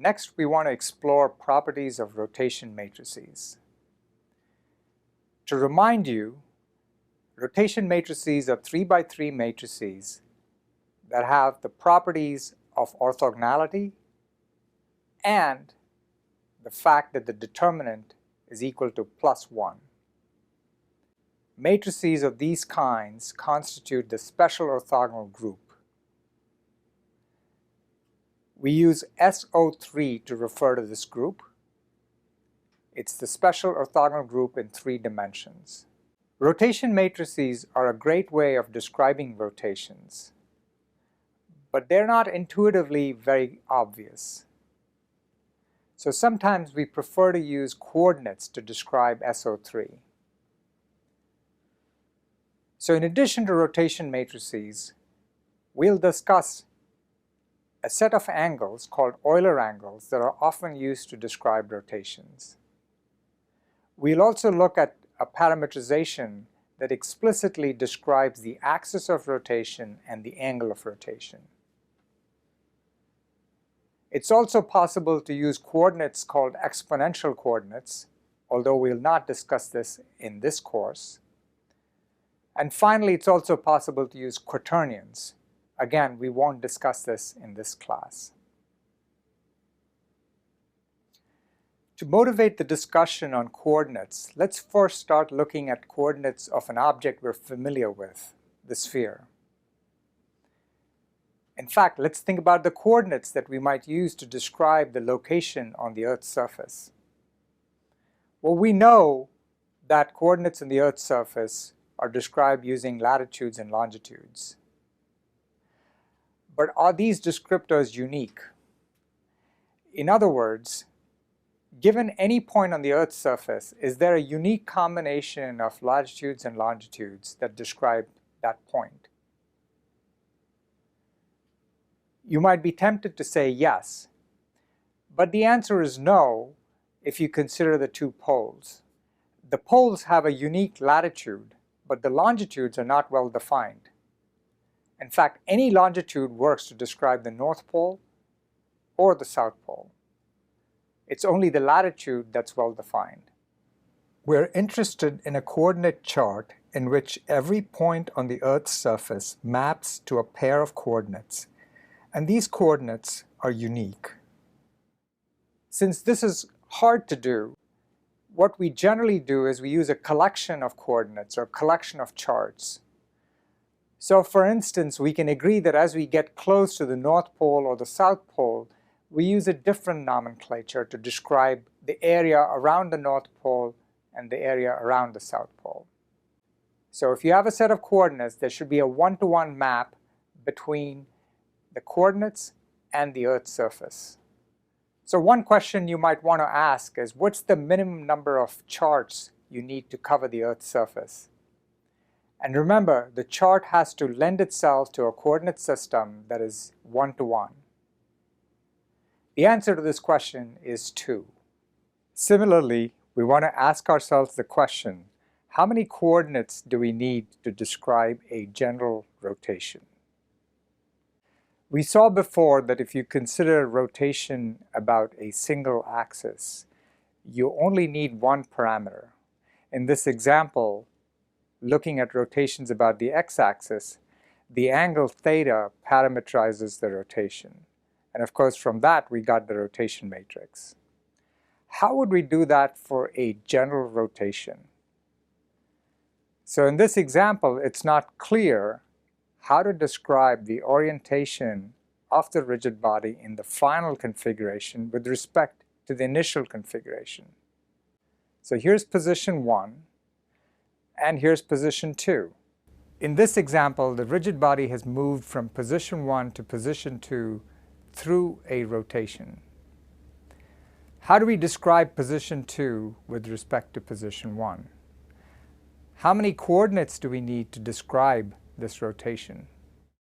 Next, we want to explore properties of rotation matrices. To remind you, rotation matrices are 3 by 3 matrices that have the properties of orthogonality and the fact that the determinant is equal to +1. Matrices of these kinds constitute the special orthogonal group. We use SO3 to refer to this group. It's the special orthogonal group in 3 dimensions. Rotation matrices are a great way of describing rotations, but they're not intuitively very obvious. So sometimes we prefer to use coordinates to describe SO3. So in addition to rotation matrices, we'll discuss a set of angles called Euler angles that are often used to describe rotations. We'll also look at a parametrization that explicitly describes the axis of rotation and the angle of rotation. It's also possible to use coordinates called exponential coordinates, although we'll not discuss this in this course. And finally, it's also possible to use quaternions. Again, we won't discuss this in this class. To motivate the discussion on coordinates, let's first start looking at coordinates of an object we're familiar with, the sphere. In fact, let's think about the coordinates that we might use to describe the location on the Earth's surface. Well, we know that coordinates on the Earth's surface are described using latitudes and longitudes. But are these descriptors unique? In other words, given any point on the Earth's surface, is there a unique combination of latitudes and longitudes that describe that point? You might be tempted to say yes, but the answer is no if you consider the 2 poles. The poles have a unique latitude, but the longitudes are not well defined. In fact, any longitude works to describe the North Pole or the South Pole. It's only the latitude that's well defined. We're interested in a coordinate chart in which every point on the Earth's surface maps to a pair of coordinates, and these coordinates are unique. Since this is hard to do, what we generally do is we use a collection of coordinates or collection of charts. So for instance, we can agree that as we get close to the North Pole or the South Pole, we use a different nomenclature to describe the area around the North Pole and the area around the South Pole. So if you have a set of coordinates, there should be a one-to-one map between the coordinates and the Earth's surface. So one question you might want to ask is, what's the minimum number of charts you need to cover the Earth's surface? And remember, the chart has to lend itself to a coordinate system that is one-to-one. The answer to this question is 2. Similarly, we want to ask ourselves the question, how many coordinates do we need to describe a general rotation? We saw before that if you consider rotation about a single axis, you only need one parameter. In this example, looking at rotations about the x-axis, the angle theta parametrizes the rotation. And of course, from that, we got the rotation matrix. How would we do that for a general rotation? So in this example, it's not clear how to describe the orientation of the rigid body in the final configuration with respect to the initial configuration. So here's position 1, and here's position 2. In this example, the rigid body has moved from position 1 to position 2 through a rotation. How do we describe position 2 with respect to position 1? How many coordinates do we need to describe this rotation?